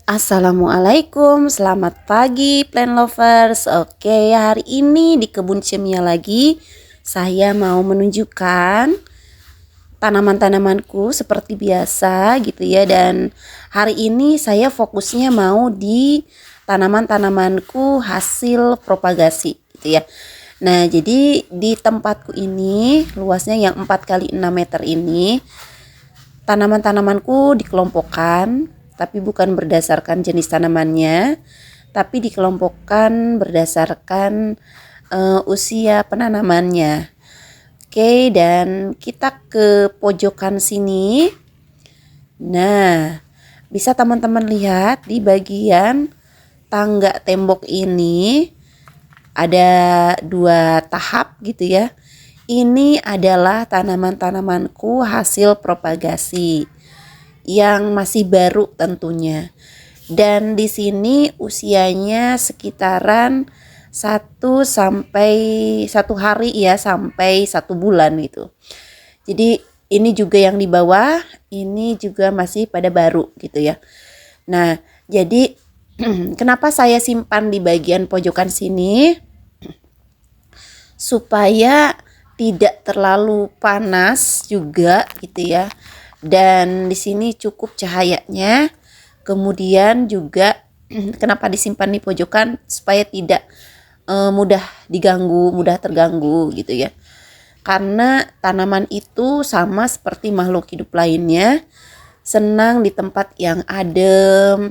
Assalamualaikum, selamat pagi plant lovers. Oke, hari ini di kebun Cemia lagi saya mau menunjukkan tanaman-tanamanku seperti biasa gitu ya. Dan hari ini saya fokusnya mau di tanaman-tanamanku hasil propagasi gitu ya. Nah, jadi di tempatku ini luasnya yang 4 kali 6 meter ini tanaman-tanamanku dikelompokkan, tapi bukan berdasarkan jenis tanamannya, tapi dikelompokkan berdasarkan usia penanamannya. Oke, dan kita ke pojokan sini. Nah, bisa teman-teman lihat di bagian tangga tembok ini ada 2 tahap gitu ya. Ini adalah tanaman-tanamanku hasil propagasi yang masih baru tentunya. Dan di sini usianya sekitaran 1 hari ya sampai 1 bulan gitu. Jadi ini juga yang di bawah, ini juga masih pada baru gitu ya. Nah, jadi kenapa saya simpan di bagian pojokan sini? Supaya tidak terlalu panas juga gitu ya. Dan di sini cukup cahayanya. Kemudian juga kenapa disimpan di pojokan supaya tidak mudah diganggu, mudah terganggu gitu ya. Karena tanaman itu sama seperti makhluk hidup lainnya, senang di tempat yang adem,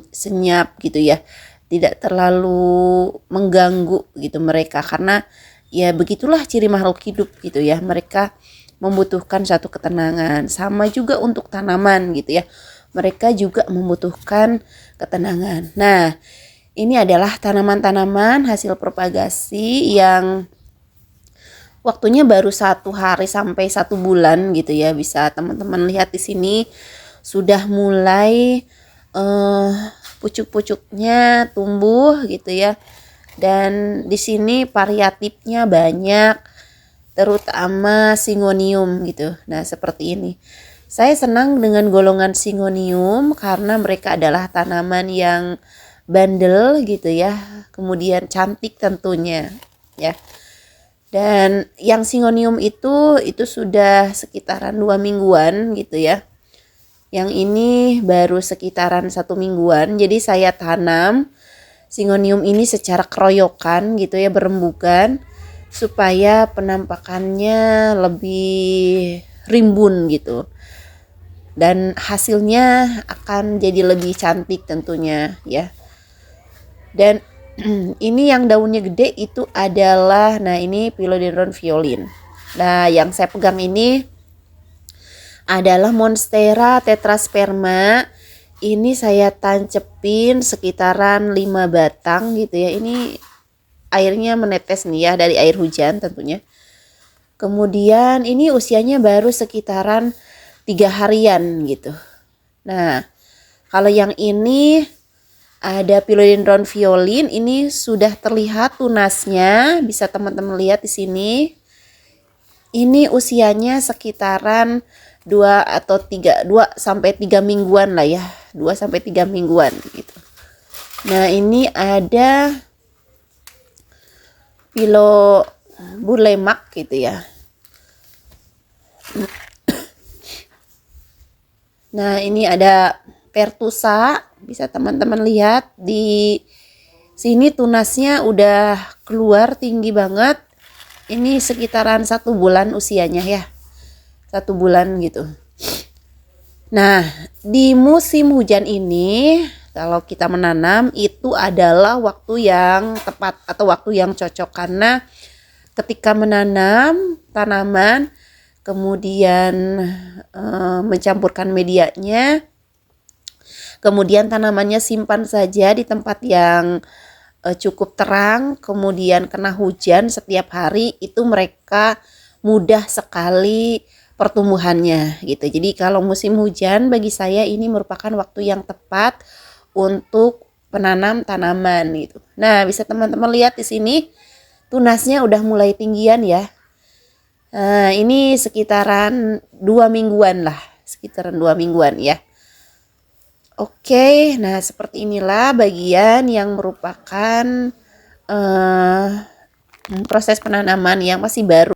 senyap gitu ya. Tidak terlalu mengganggu gitu mereka, karena ya begitulah ciri makhluk hidup gitu ya. Mereka membutuhkan satu ketenangan. Sama juga untuk tanaman gitu ya. Mereka juga membutuhkan ketenangan. Nah, ini adalah tanaman-tanaman hasil propagasi yang waktunya baru 1 hari sampai 1 bulan gitu ya. Bisa teman-teman lihat di sini sudah mulai pucuk-pucuknya tumbuh gitu ya. Dan di sini variatifnya banyak, terutama Syngonium gitu. Nah, seperti ini. Saya senang dengan golongan Syngonium karena mereka adalah tanaman yang bandel gitu ya. Kemudian cantik tentunya ya. Dan yang Syngonium itu sudah sekitaran 2 mingguan gitu ya. Yang ini baru sekitaran 1 mingguan. Jadi saya tanam Syngonium ini secara keroyokan gitu ya, berembukan, supaya penampakannya lebih rimbun gitu. Dan hasilnya akan jadi lebih cantik tentunya ya. Dan ini yang daunnya gede itu adalah, nah ini Philodendron violin. Nah, yang saya pegang ini adalah Monstera tetrasperma. Ini saya tancepin sekitaran 5 batang gitu ya. Ini airnya menetes nih ya, dari air hujan tentunya. Kemudian ini usianya baru sekitaran 3 harian gitu. Nah, kalau yang ini ada Philodendron violin, ini sudah terlihat tunasnya, bisa teman-teman lihat di sini. Ini usianya sekitaran 2 sampai 3 mingguan lah ya. 2 sampai 3 mingguan gitu. Nah, ini ada Philobulemak gitu ya. Nah, ini ada Pertusa, bisa teman-teman lihat di sini tunasnya udah keluar tinggi banget. Ini sekitaran 1 bulan usianya ya. 1 bulan gitu. Nah, di musim hujan ini kalau kita menanam itu adalah waktu yang tepat atau waktu yang cocok, karena ketika menanam tanaman kemudian mencampurkan medianya, kemudian tanamannya simpan saja di tempat yang cukup terang, kemudian kena hujan setiap hari, itu mereka mudah sekali pertumbuhannya gitu. Jadi kalau musim hujan bagi saya ini merupakan waktu yang tepat untuk penanam tanaman gitu. Nah, bisa teman-teman lihat di sini tunasnya udah mulai tinggian ya. Nah, ini sekitaran 2 mingguan lah, sekitaran 2 mingguan ya. Oke, nah seperti inilah bagian yang merupakan proses penanaman yang masih baru.